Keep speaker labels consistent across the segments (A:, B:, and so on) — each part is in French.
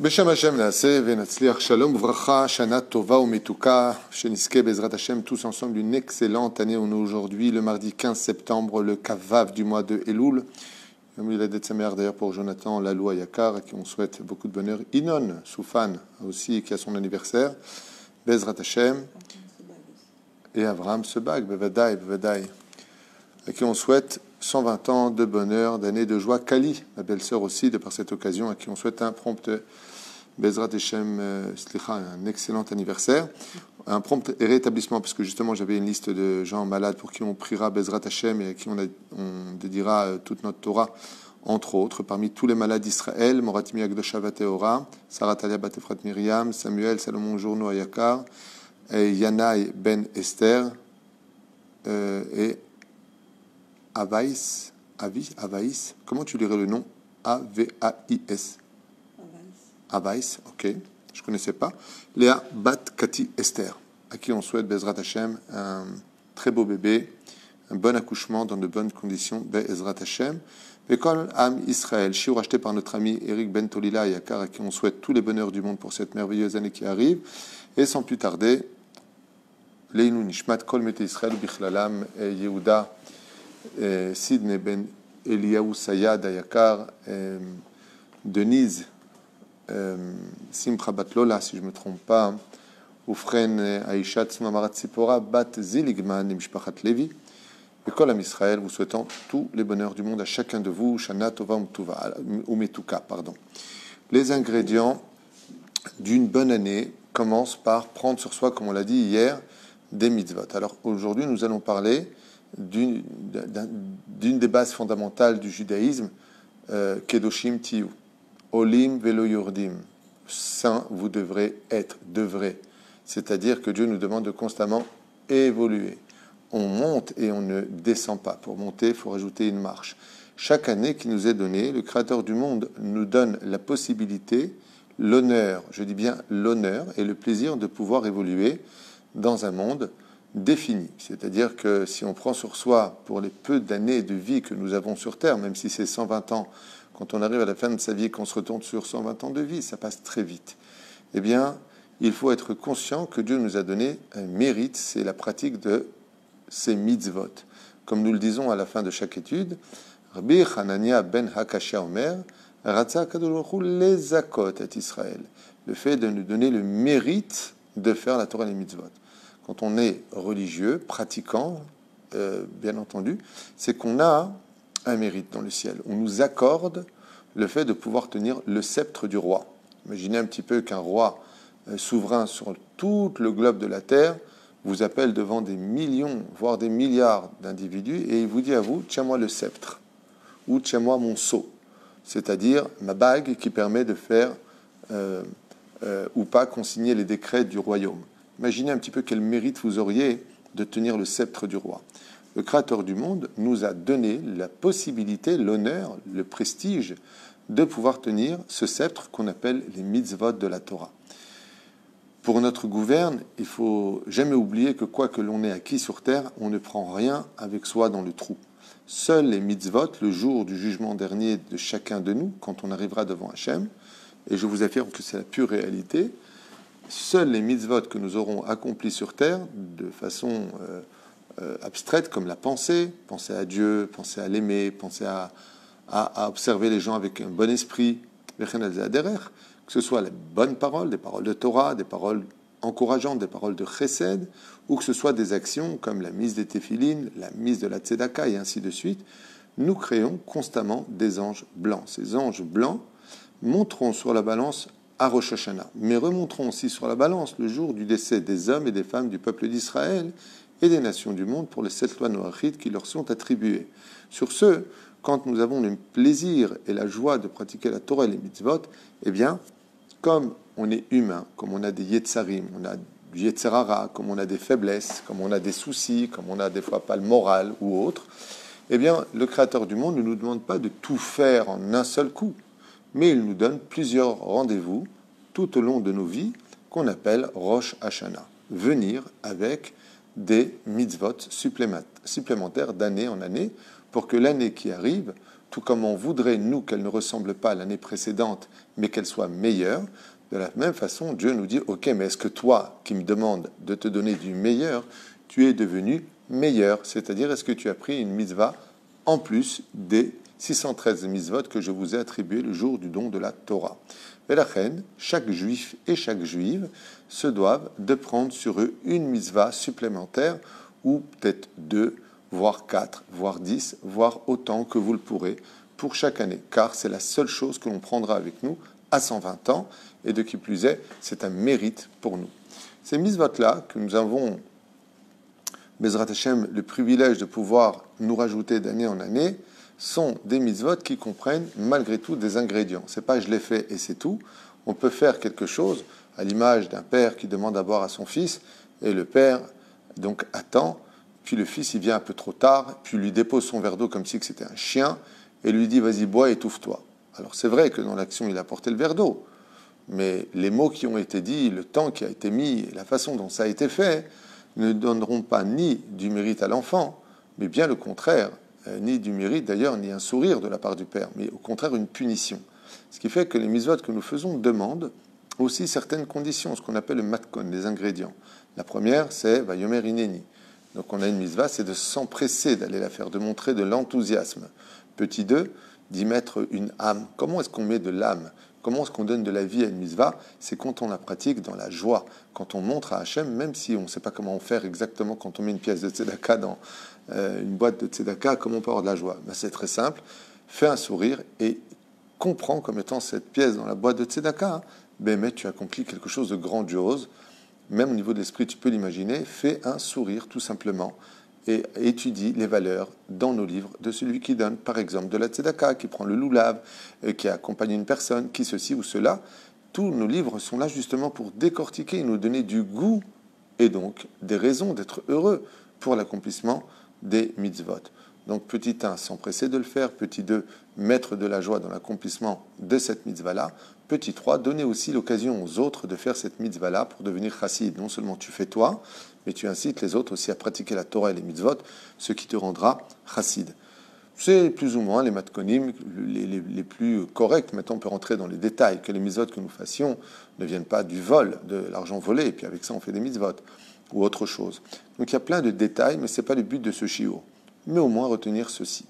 A: Beshem Hashem Naaseh Venatzliach Shalom Vracha Shana Tova Umetuka Sheniske Bezrat Hashem tous ensemble une excellente année. On est aujourd'hui le mardi 15 septembre, le Kavav du mois de Elul. Il a d'être sa mère d'ailleurs pour Jonathan Lalou Ayakar, à qui on souhaite beaucoup de bonheur. Inon Soufan aussi qui a son anniversaire. Bezrat Hashem et Avraham Sebag Bevadai Bevadai, à qui on souhaite 120 ans de bonheur, d'années de joie. Kali, ma belle-sœur aussi, de par cette occasion, à qui on souhaite un prompt Bezrat Hashem, un excellent anniversaire, un prompt rétablissement, parce que justement j'avais une liste de gens malades pour qui on priera Bezrat Hashem et à qui on dédiera toute notre Torah, entre autres, parmi tous les malades d'Israël, Moratimi Agdosha Vateora, Sarah Talia Batefrat Miriam, Samuel Salomon Journo Ayakar, Yanaï Ben Esther, et Avaïs, comment tu lirais le nom? A-V-A-I-S. Avaïs, ok, je ne connaissais pas. Léa Bat Kati Esther, à qui on souhaite Bezrat Hashem un très beau bébé, un bon accouchement dans de bonnes conditions, Bezrat Hashem. Vekol Am Israël, shiur acheté par notre ami Eric Ben Tolila Ayakar, à qui on souhaite tous les bonheurs du monde pour cette merveilleuse année qui arrive. Et sans plus tarder, Leinu Nishmat Kol Mete Israël Bichlalam Yehuda Sidney Ben Eliyahu Sayad Ayakar, Denise Simcha Bat Lola, si je ne me trompe pas, Oufren Aisha Tzmamarat Sipora Bat Ziligman Mishpachat Levi, et Kol Am Israël, vous souhaitant tous les bonheurs du monde à chacun de vous, Shana Tova Umetuka, pardon. Les ingrédients d'une bonne année commencent par prendre sur soi, comme on l'a dit hier, des mitzvot. Alors aujourd'hui, nous allons parler d'une des bases fondamentales du judaïsme, Kedoshim Tiyu, Olim Velo Yordim, saint vous devrez être, c'est-à-dire que Dieu nous demande de constamment évoluer. On monte et on ne descend pas. Pour monter, il faut rajouter une marche. Chaque année qui nous est donnée, le Créateur du monde nous donne la possibilité, l'honneur, je dis bien l'honneur et le plaisir de pouvoir évoluer dans un monde défini. C'est-à-dire que si on prend sur soi, pour les peu d'années de vie que nous avons sur Terre, même si c'est 120 ans, quand on arrive à la fin de sa vie, qu'on se retourne sur 120 ans de vie, ça passe très vite. Eh bien, il faut être conscient que Dieu nous a donné un mérite, c'est la pratique de ces mitzvot. Comme nous le disons à la fin de chaque étude, Rabbi Hanania ben Hakashia Omer, Ratza Kadosh Baruch Hu lezakot et Israël, le fait de nous donner le mérite de faire la Torah et les mitzvot. Quand on est religieux, pratiquant, bien entendu, c'est qu'on a un mérite dans le ciel. On nous accorde le fait de pouvoir tenir le sceptre du roi. Imaginez un petit peu qu'un roi souverain sur tout le globe de la terre vous appelle devant des millions, voire des milliards d'individus et il vous dit à vous, tiens-moi le sceptre ou tiens-moi mon sceau, c'est-à-dire ma bague qui permet de faire ou pas consigner les décrets du royaume. Imaginez un petit peu quel mérite vous auriez de tenir le sceptre du roi. Le Créateur du monde nous a donné la possibilité, l'honneur, le prestige de pouvoir tenir ce sceptre qu'on appelle les mitzvot de la Torah. Pour notre gouverne, il faut jamais oublier que quoi que l'on ait acquis sur terre, on ne prend rien avec soi dans le trou. Seuls les mitzvot, le jour du jugement dernier de chacun de nous, quand on arrivera devant Hachem, et je vous affirme que c'est la pure réalité, seuls les mitzvot que nous aurons accomplis sur terre, de façon abstraite, comme la pensée, penser à Dieu, penser à l'aimer, penser à observer les gens avec un bon esprit, que ce soit les bonnes paroles, des paroles de Torah, des paroles encourageantes, des paroles de chesed, ou que ce soit des actions comme la mise des téphilines, la mise de la tzedaka, et ainsi de suite, nous créons constamment des anges blancs. Ces anges blancs monteront sur la balance à Rosh Hashanah, mais remonteront aussi sur la balance le jour du décès des hommes et des femmes du peuple d'Israël et des nations du monde pour les 7 lois noachites qui leur sont attribuées. Sur ce, quand nous avons le plaisir et la joie de pratiquer la Torah et les mitzvot, eh bien, comme on est humain, comme on a des yetzarim, on a du yetzerara, comme on a des faiblesses, comme on a des soucis, comme on a des fois pas le moral ou autre, eh bien, le Créateur du monde ne nous demande pas de tout faire en un seul coup, mais il nous donne plusieurs rendez-vous tout au long de nos vies qu'on appelle Rosh Hashanah. Venir avec des mitzvot supplémentaires d'année en année pour que l'année qui arrive tout comme on voudrait, nous, qu'elle ne ressemble pas à l'année précédente, mais qu'elle soit meilleure, de la même façon, Dieu nous dit, ok, mais est-ce que toi, qui me demandes de te donner du meilleur, tu es devenu meilleur? C'est-à-dire, est-ce que tu as pris une mitzvah en plus des 613 mitzvot que je vous ai attribués le jour du don de la Torah? Et la reine, chaque juif et chaque juive se doivent de prendre sur eux une mitzvah supplémentaire, ou peut-être 2, voire 4, voire 10, voire autant que vous le pourrez pour chaque année, car c'est la seule chose que l'on prendra avec nous à 120 ans, et de qui plus est, c'est un mérite pour nous. Ces mitzvot-là, que nous avons, Bezrat Hashem, le privilège de pouvoir nous rajouter d'année en année, sont des mitzvot qui comprennent malgré tout des ingrédients. C'est pas je l'ai fait et c'est tout. On peut faire quelque chose à l'image d'un père qui demande à boire à son fils, et le père donc attend, puis le fils il vient un peu trop tard, puis lui dépose son verre d'eau comme si c'était un chien, et lui dit vas-y bois, étouffe-toi. Alors c'est vrai que dans l'action il a porté le verre d'eau, mais les mots qui ont été dits, le temps qui a été mis, la façon dont ça a été fait, ne donneront pas ni du mérite à l'enfant, mais bien le contraire, ni du mérite d'ailleurs, ni un sourire de la part du père, mais au contraire une punition. Ce qui fait que les mitzvot que nous faisons demandent aussi certaines conditions, ce qu'on appelle le matkon, les ingrédients. La première, c'est Vayomer Ineni. Donc on a une mitzvah, c'est de s'empresser d'aller la faire, de montrer de l'enthousiasme. Petit 2, d'y mettre une âme. Comment est-ce qu'on met de l'âme? Comment est-ce qu'on donne de la vie à une mitzvah? C'est quand on la pratique dans la joie, quand on montre à Hachem, même si on ne sait pas comment faire exactement quand on met une pièce de tzedaka dans une boîte de tzedaka, comment on peut avoir de la joie? Ben, c'est très simple, fais un sourire et comprends comme étant cette pièce dans la boîte de tzedaka, ben, mais tu accomplis quelque chose de grandiose, même au niveau de l'esprit, tu peux l'imaginer, fais un sourire tout simplement, et étudie les valeurs dans nos livres de celui qui donne, par exemple, de la tzedaka, qui prend le loulav, qui accompagne une personne, qui ceci ou cela. Tous nos livres sont là justement pour décortiquer et nous donner du goût et donc des raisons d'être heureux pour l'accomplissement des mitzvot. Donc petit 1, s'empresser de le faire. Petit 2, mettre de la joie dans l'accomplissement de cette mitzvah-là. Petit 3, donner aussi l'occasion aux autres de faire cette mitzvah-là pour devenir chassid. Non seulement tu fais toi, mais tu incites les autres aussi à pratiquer la Torah et les mitzvot, ce qui te rendra chassid. C'est plus ou moins les matkonim les plus corrects. Maintenant, on peut rentrer dans les détails, que les mitzvot que nous fassions ne viennent pas du vol, de l'argent volé, et puis avec ça, on fait des mitzvot, ou autre chose. Donc il y a plein de détails, mais ce n'est pas le but de ce shiur. Mais au moins retenir ceci.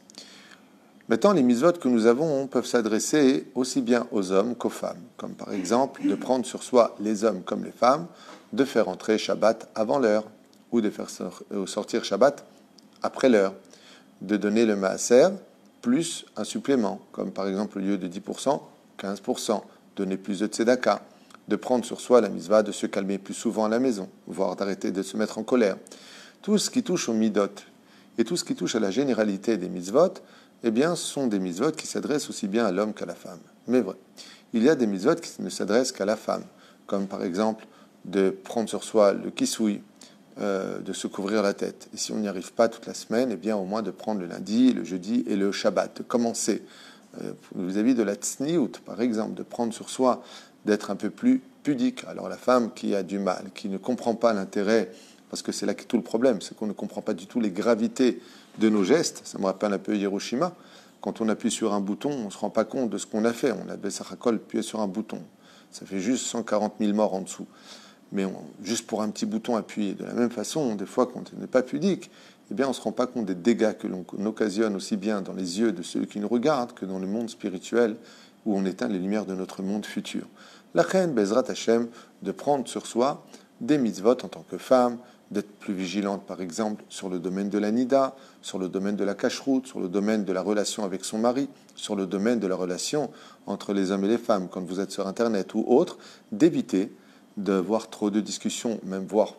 A: Maintenant, les mitzvot que nous avons peuvent s'adresser aussi bien aux hommes qu'aux femmes, comme par exemple de prendre sur soi, les hommes comme les femmes, de faire entrer Shabbat avant l'heure, ou de faire sortir Shabbat après l'heure, de donner le maaser plus un supplément, comme par exemple au lieu de 10%, 15%, donner plus de tzedaka, de prendre sur soi la mitzvah de se calmer plus souvent à la maison, voire d'arrêter de se mettre en colère. Tout ce qui touche aux midot et tout ce qui touche à la généralité des mitzvot, eh bien, ce sont des mitzvot qui s'adressent aussi bien à l'homme qu'à la femme. Mais vrai, il y a des mitzvot qui ne s'adressent qu'à la femme, comme par exemple de prendre sur soi le kisui, de se couvrir la tête. Et si on n'y arrive pas toute la semaine, eh bien au moins de prendre le lundi, le jeudi et le Shabbat, de commencer vis-à-vis de la tsniout, par exemple, de prendre sur soi, d'être un peu plus pudique. Alors la femme qui a du mal, qui ne comprend pas l'intérêt, parce que c'est là que tout le problème, c'est qu'on ne comprend pas du tout les gravités de nos gestes. Ça me rappelle un peu Hiroshima. Quand on appuie sur un bouton, on ne se rend pas compte de ce qu'on a fait. On a Bessachakol appuyé sur un bouton. Ça fait juste 140 000 morts en dessous. Mais juste pour un petit bouton appuyé. De la même façon, des fois, quand on n'est pas pudique, eh bien, on ne se rend pas compte des dégâts que l'on occasionne aussi bien dans les yeux de ceux qui nous regardent que dans le monde spirituel où on éteint les lumières de notre monde futur. La reine Bezrat Hashem, de prendre sur soi des mitzvot en tant que femme, d'être plus vigilante, par exemple, sur le domaine de la nida, sur le domaine de la cacheroute, sur le domaine de la relation avec son mari, sur le domaine de la relation entre les hommes et les femmes, quand vous êtes sur Internet ou autre, d'éviter de voir trop de discussions, même voir,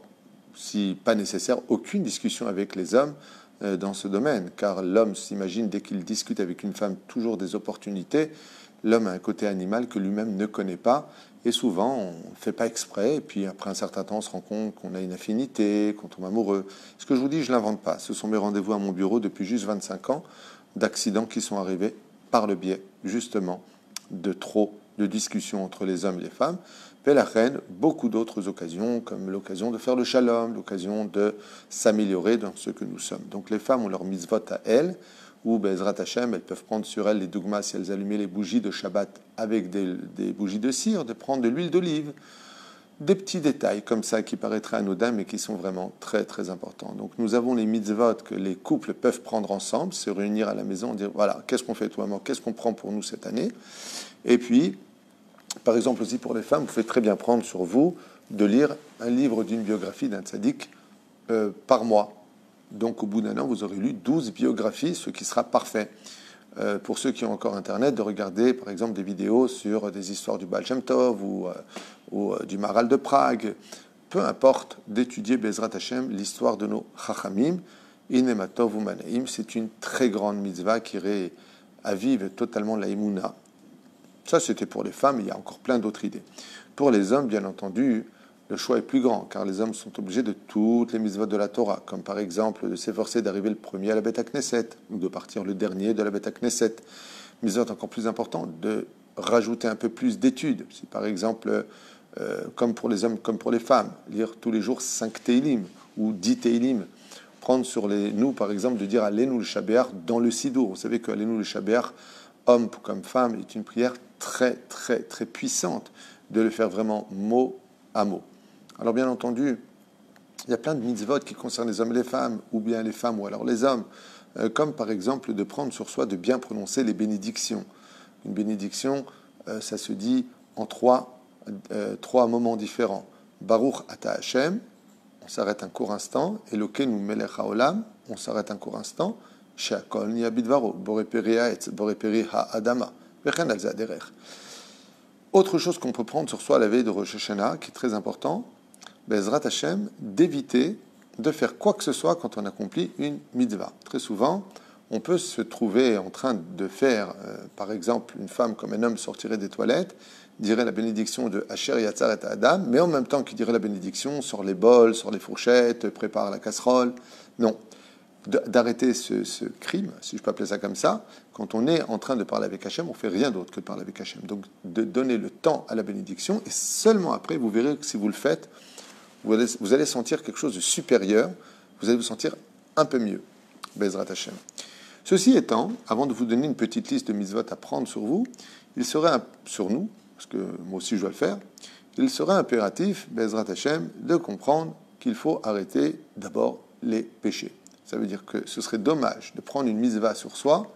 A: si pas nécessaire, aucune discussion avec les hommes dans ce domaine, car l'homme s'imagine, dès qu'il discute avec une femme, toujours des opportunités. L'homme a un côté animal que lui-même ne connaît pas, et souvent on ne fait pas exprès, et puis après un certain temps on se rend compte qu'on a une affinité, qu'on tombe amoureux. Ce que je vous dis, je ne l'invente pas. Ce sont mes rendez-vous à mon bureau depuis juste 25 ans, d'accidents qui sont arrivés par le biais, justement, de trop de discussions entre les hommes et les femmes. Mais la reine, beaucoup d'autres occasions, comme l'occasion de faire le shalom, l'occasion de s'améliorer dans ce que nous sommes. Donc les femmes ont leur mitzvot à elles, ou Bezrat Hashem, elles peuvent prendre sur elles les dougmas si elles allumaient les bougies de Shabbat avec des bougies de cire, de prendre de l'huile d'olive. Des petits détails comme ça qui paraîtraient anodins mais qui sont vraiment très très importants. Donc nous avons les mitzvot que les couples peuvent prendre ensemble, se réunir à la maison, dire voilà, qu'est-ce qu'on fait toi, moi, qu'est-ce qu'on prend pour nous cette année. Et puis, par exemple aussi pour les femmes, vous pouvez très bien prendre sur vous de lire un livre d'une biographie d'un tzaddik par mois. Donc au bout d'un an, vous aurez lu 12 biographies, ce qui sera parfait. Pour ceux qui ont encore Internet, de regarder par exemple des vidéos sur des histoires du Baal Shem Tov ou du Maharal de Prague. Peu importe, d'étudier Bezrat Hashem, l'histoire de nos Chachamim, Inematov ou Manaim. C'est une très grande mitzvah qui avive totalement la Emouna. Ça, c'était pour les femmes, il y a encore plein d'autres idées. Pour les hommes, bien entendu, le choix est plus grand, car les hommes sont obligés de toutes les mitzvot de la Torah, comme par exemple de s'efforcer d'arriver le premier à la Beth Knesset, ou de partir le dernier de la Beth Knesset. Mitzvot encore plus important, de rajouter un peu plus d'études. Si par exemple, comme pour les hommes, comme pour les femmes, lire tous les jours 5 Teilim ou 10 Teilim, prendre sur nous, par exemple, de dire Alenu le Shabéar dans le Sidour. Vous savez que Alenu le Shabéar, homme comme femme, est une prière très, très, très puissante, de le faire vraiment mot à mot. Alors bien entendu, il y a plein de mitzvot qui concernent les hommes et les femmes, ou bien les femmes ou alors les hommes, comme par exemple de prendre sur soi de bien prononcer les bénédictions. Une bénédiction, ça se dit en trois moments différents. Baruch ata Hashem, on s'arrête un court instant. Elokeinu melech haolam, on s'arrête un court instant. She'akol niya bidvaro, boreperi ha'etz, boreperi ha'adama, vechen al zaderech. Autre chose qu'on peut prendre sur soi à la veille de Rosh Hashanah, qui est très important, Bezrat Hashem, d'éviter de faire quoi que ce soit quand on accomplit une mitzvah. Très souvent, on peut se trouver en train de faire, par exemple, une femme comme un homme sortirait des toilettes, dirait la bénédiction de Asher Yatzar et Adam, mais en même temps qu'il dirait la bénédiction, sort les bols, sort les fourchettes, prépare la casserole. Non. D'arrêter ce crime, si je peux appeler ça comme ça, quand on est en train de parler avec Hachem, on ne fait rien d'autre que de parler avec Hachem. Donc, de donner le temps à la bénédiction, et seulement après, vous verrez que si vous le faites, vous allez sentir quelque chose de supérieur, vous allez vous sentir un peu mieux. Bezrat Hashem. Ceci étant, avant de vous donner une petite liste de mitzvot à prendre sur vous, il serait sur nous, parce que moi aussi je dois le faire, il serait impératif, Bezrat Hashem, de comprendre qu'il faut arrêter d'abord les péchés. Ça veut dire que ce serait dommage de prendre une mitzvah sur soi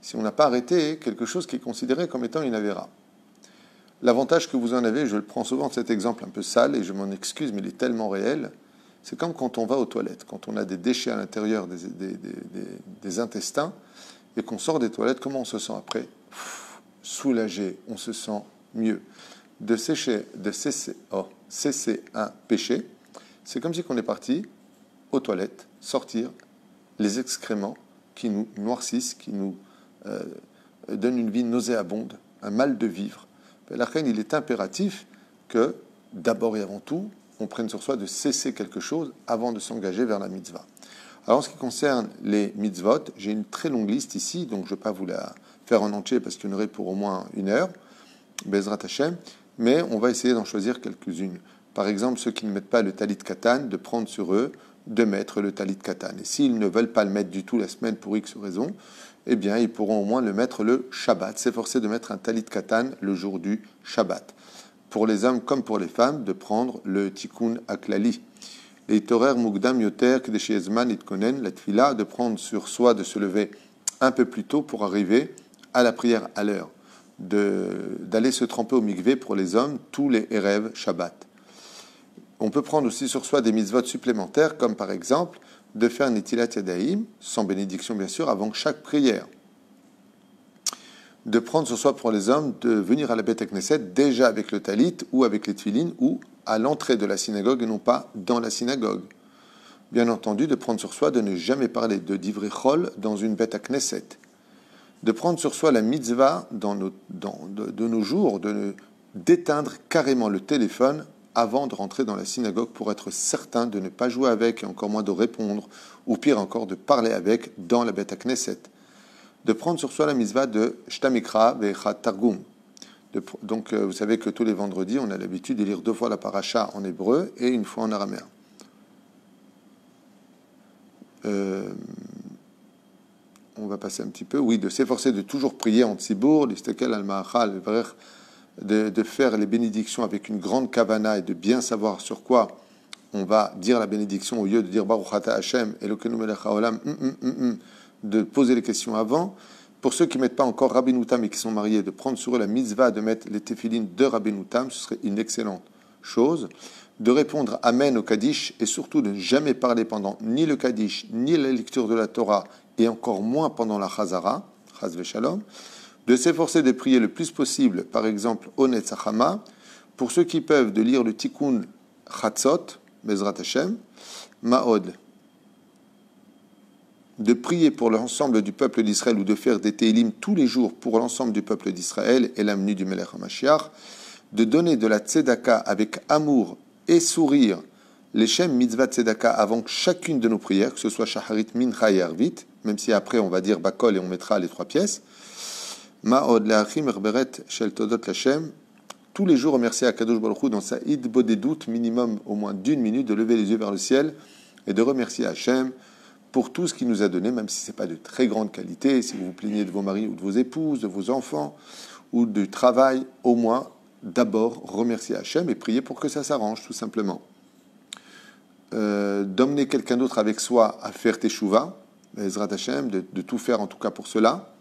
A: si on n'a pas arrêté quelque chose qui est considéré comme étant une avéra. L'avantage que vous en avez, je le prends souvent cet exemple un peu sale et je m'en excuse, mais il est tellement réel, c'est comme quand on va aux toilettes, quand on a des déchets à l'intérieur des intestins et qu'on sort des toilettes, comment on se sent après ? Soulagé, on se sent mieux. De cesser un péché, c'est comme si on est parti aux toilettes, sortir les excréments qui nous noircissent, qui nous donnent une vie nauséabonde, un mal de vivre. La reine, il est impératif que, d'abord et avant tout, on prenne sur soi de cesser quelque chose avant de s'engager vers la mitzvah. Alors, en ce qui concerne les mitzvot, j'ai une très longue liste ici, donc je ne vais pas vous la faire en entier parce qu'il y en aurait pour au moins 1 heure, Bezrat Hashem, mais on va essayer d'en choisir quelques-unes. Par exemple, ceux qui ne mettent pas le talit katan, de prendre sur eux de mettre le talit katan. Et s'ils ne veulent pas le mettre du tout la semaine pour X raison, eh bien, ils pourront au moins le mettre le Shabbat. S'efforcer de mettre un talit katan le jour du Shabbat. Pour les hommes comme pour les femmes, de prendre le tikkun aklali. Les torer mugdam yoter k'deshi ezman itkonen, la tfila, de prendre sur soi, de se lever un peu plus tôt pour arriver à la prière à l'heure. D'aller se tremper au mikvé pour les hommes tous les Erev Shabbat. On peut prendre aussi sur soi des mitzvot supplémentaires, comme par exemple de faire Netilat Yadayim, sans bénédiction bien sûr, avant chaque prière. De prendre sur soi pour les hommes de venir à la Beth Knesset déjà avec le talit ou avec les tefilines ou à l'entrée de la synagogue et non pas dans la synagogue. Bien entendu, de prendre sur soi de ne jamais parler de divrei chol dans une Beth Knesset. De prendre sur soi la mitzvah de nos jours, d'éteindre carrément le téléphone avant de rentrer dans la synagogue pour être certain de ne pas jouer avec et encore moins de répondre, ou pire encore de parler avec dans la Beth Knesset. De prendre sur soi la mitzvah de Shtamikra ve'Echat Targum. Donc vous savez que tous les vendredis, on a l'habitude de lire 2 fois la paracha en hébreu et 1 fois en araméen. on va passer un petit peu. Oui, de s'efforcer de toujours prier en tzibour, de faire les bénédictions avec une grande kavana et de bien savoir sur quoi on va dire la bénédiction au lieu de dire Baruch Ata Hashem, Elokeinu melech haolam, de poser les questions avant. Pour ceux qui ne mettent pas encore Rabbeinu Tam et qui sont mariés, de prendre sur eux la mitzvah de mettre les téphilines de Rabbeinu Tam, ce serait une excellente chose. De répondre Amen au Kaddish et surtout de ne jamais parler pendant ni le Kaddish, ni la lecture de la Torah et encore moins pendant la Chazara, Chaz v'Shalom. De s'efforcer de prier le plus possible, par exemple au Netzachama. Pour ceux qui peuvent, de lire le Tikkun Chatzot, Bezrat Hashem, Ma'od. De prier pour l'ensemble du peuple d'Israël ou de faire des Teilim tous les jours pour l'ensemble du peuple d'Israël et l'avenue du Melech HaMashiach, de donner de la tzedaka avec amour et sourire, les Shem Mitzvah Tzedaka avant chacune de nos prières, que ce soit Shacharit, Mincha et Arvit, même si après on va dire Bakol et on mettra les 3 pièces. Ma'od le'achim erberet shel todot l'Hashem. Tous les jours remercier Akadosh Baruch Hu dans sa Id Bodedout, minimum au moins d'1 minute, de lever les yeux vers le ciel et de remercier Hachem pour tout ce qu'il nous a donné, même si ce n'est pas de très grande qualité, si vous vous plaignez de vos maris ou de vos épouses, de vos enfants ou du travail, au moins d'abord remercier Hachem et prier pour que ça s'arrange, tout simplement. D'emmener quelqu'un d'autre avec soi à faire Teshuvah, Ezrat Hachem, de tout faire en tout cas pour cela.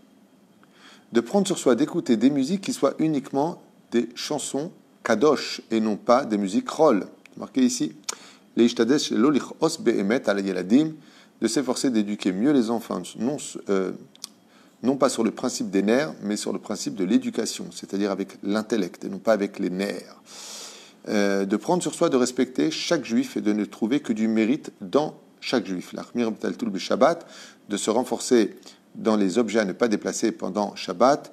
A: De prendre sur soi, d'écouter des musiques qui soient uniquement des chansons kadosh et non pas des musiques roll. Marqué ici, de s'efforcer d'éduquer mieux les enfants, non pas sur le principe des nerfs, mais sur le principe de l'éducation, c'est-à-dire avec l'intellect et non pas avec les nerfs. De prendre sur soi de respecter chaque juif et de ne trouver que du mérite dans chaque juif. De se renforcer dans les objets à ne pas déplacer pendant Shabbat,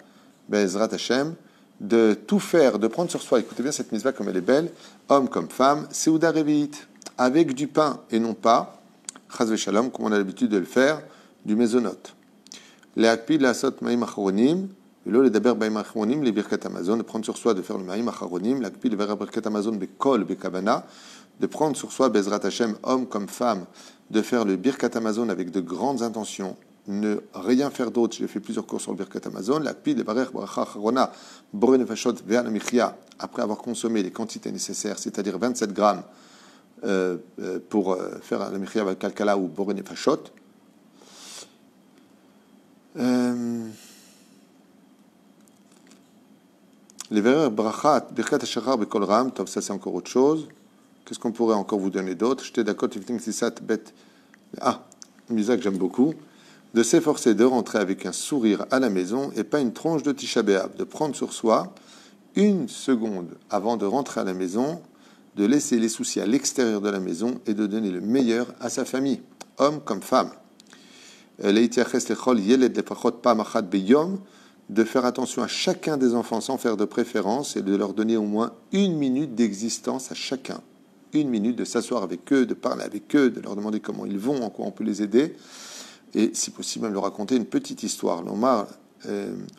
A: Be'ezrat Hashem, de tout faire, de prendre sur soi, écoutez bien cette mitzvah comme elle est belle, homme comme femme, Seuda Revit, avec du pain et non pas, Chaz v'Shalom, comme on a l'habitude de le faire, du mezonot. Le'akpid la'asot ma'im acharonim, v'lo ledaber ba'im acharonim, les birkat Amazon, de prendre sur soi de faire le ma'im acharonim, le'akpid le birkat Amazon bekol bekavana, de prendre sur soi, Bezrat Hashem, homme comme femme, de faire le birkat Amazon avec de grandes intentions, ne rien faire d'autre. J'ai fait plusieurs cours sur le Birkat Amazon. L'akpid, le barer, bracha, acharona, boré nefashot, ve'al michya, après avoir consommé les quantités nécessaires, c'est-à-dire 27 grammes pour faire la michya avec kalkala ou boré nefashot. Les verres brachat, birkat hashachar bekol ram, top, ça c'est encore autre chose. Qu'est-ce qu'on pourrait encore vous donner d'autre? J'étais d'accord, tifting sisat bet. Ah, une musique que j'aime beaucoup. De s'efforcer de rentrer avec un sourire à la maison et pas une tronche de Tisha B'Av, de prendre sur soi 1 seconde avant de rentrer à la maison, de laisser les soucis à l'extérieur de la maison et de donner le meilleur à sa famille, homme comme femme. De faire attention à chacun des enfants sans faire de préférence et de leur donner au moins 1 minute d'existence à chacun. 1 minute de s'asseoir avec eux, de parler avec eux, de leur demander comment ils vont, en quoi on peut les aider. Et si possible, même leur raconter une petite histoire. L'Omar,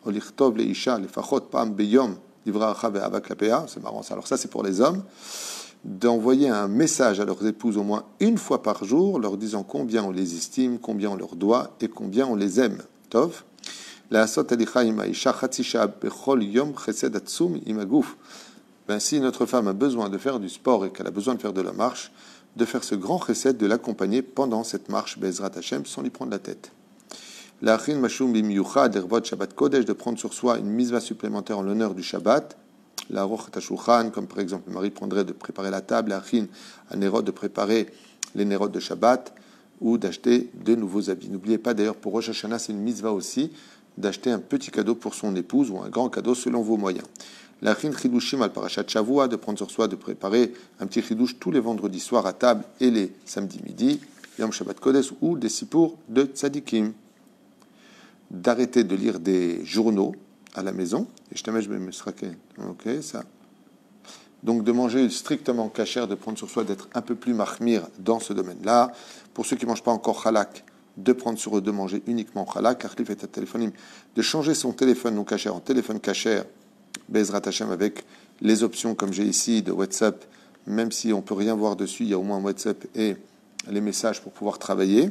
A: Olichtov, Leisha, Lefachot, Pam, Beyom, Divra Achav et Avaklapea, c'est marrant ça. Alors ça, c'est pour les hommes, d'envoyer un message à leurs épouses au moins 1 fois par jour, leur disant combien on les estime, combien on leur doit et combien on les aime. Tov. La Sot Alicha Ima Isha Chatzisha Bechol Yom Chesed Atsum Imaguf. Ben, si notre femme a besoin de faire du sport et qu'elle a besoin de faire de la marche, de faire ce grand chesed, de l'accompagner pendant cette marche Bezrat Hashem sans lui prendre la tête. L'achin mashum bimiyuchad dervot Shabbat Kodesh, de prendre sur soi une mitzvah supplémentaire en l'honneur du Shabbat. La roch tashulchan, comme par exemple le mari prendrait de préparer la table, l'achin à Nérod de préparer les Nérod de Shabbat ou d'acheter de nouveaux habits. N'oubliez pas d'ailleurs pour Rosh Hashanah, c'est une mitzvah aussi d'acheter un petit cadeau pour son épouse ou un grand cadeau selon vos moyens. L'achin chidushim al parashat Shavua, de prendre sur soi de préparer un petit chidush tous les vendredis soirs à table et les samedis midi, Yom Shabbat Kodesh ou des sipours de tzadikim. D'arrêter de lire des journaux à la maison. Et je t'amène, me sraquer. Ok, ça. Donc de manger strictement cachère, de prendre sur soi d'être un peu plus mahmir dans ce domaine-là. Pour ceux qui ne mangent pas encore halak, de prendre sur eux de manger uniquement halak, achlif et téléphonim, de changer son téléphone non cachère en téléphone cachère, Bezrat Hashem, avec les options comme j'ai ici de WhatsApp, même si on ne peut rien voir dessus, il y a au moins WhatsApp et les messages pour pouvoir travailler.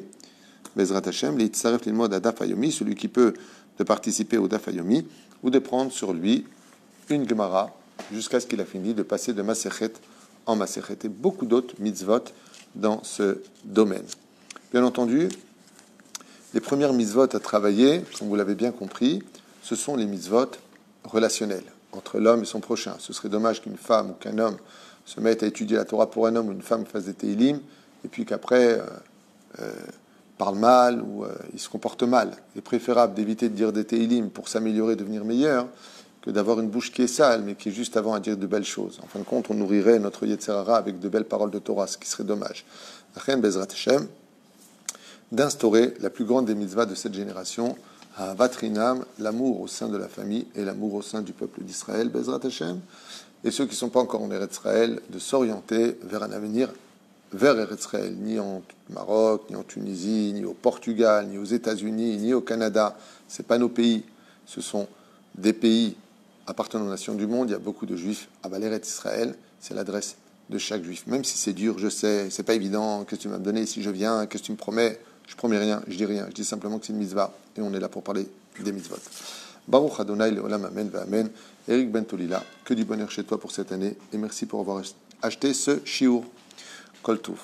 A: Bezrat Hashem, Leitzaref Lilmod à Daf Hayomi, celui qui peut de participer au Daf Hayomi, ou de prendre sur lui une Gemara jusqu'à ce qu'il a fini de passer de Masechet en Masechet, et beaucoup d'autres mitzvot dans ce domaine. Bien entendu, les premières mitzvot à travailler, comme vous l'avez bien compris, ce sont les mitzvot relationnels entre l'homme et son prochain. Ce serait dommage qu'une femme ou qu'un homme se mette à étudier la Torah pour un homme ou une femme fasse des Teilim, et puis qu'après parle mal ou il se comporte mal. Il est préférable d'éviter de dire des Teilim pour s'améliorer, devenir meilleur, que d'avoir une bouche qui est sale, mais qui est juste avant à dire de belles choses. En fin de compte, on nourrirait notre Yetzer Hara avec de belles paroles de Torah, ce qui serait dommage. Achen Bezrat Hashem, d'instaurer la plus grande des mitzvahs de cette génération, à Vatrinam, l'amour au sein de la famille et l'amour au sein du peuple d'Israël, Bezrat Hashem, et ceux qui ne sont pas encore en Eretz Israël, de s'orienter vers un avenir vers Eretz Israël, ni en Maroc, ni en Tunisie, ni au Portugal, ni aux États-Unis, ni au Canada. Ce n'est pas nos pays, ce sont des pays appartenant aux nations du monde. Il y a beaucoup de juifs à Eretz Israël, c'est l'adresse de chaque juif. Même si c'est dur, je sais, c'est pas évident, qu'est-ce que tu vas me donner si je viens, qu'est-ce que tu me promets? Je promets rien, je dis rien, je dis simplement que c'est une mitzvah, et on est là pour parler des mitzvot. Baruch Adonai Leolam Amen V'Amen. Eric Ben Tolila, que du bonheur chez toi pour cette année, et merci pour avoir acheté ce shiur. Kol Tov.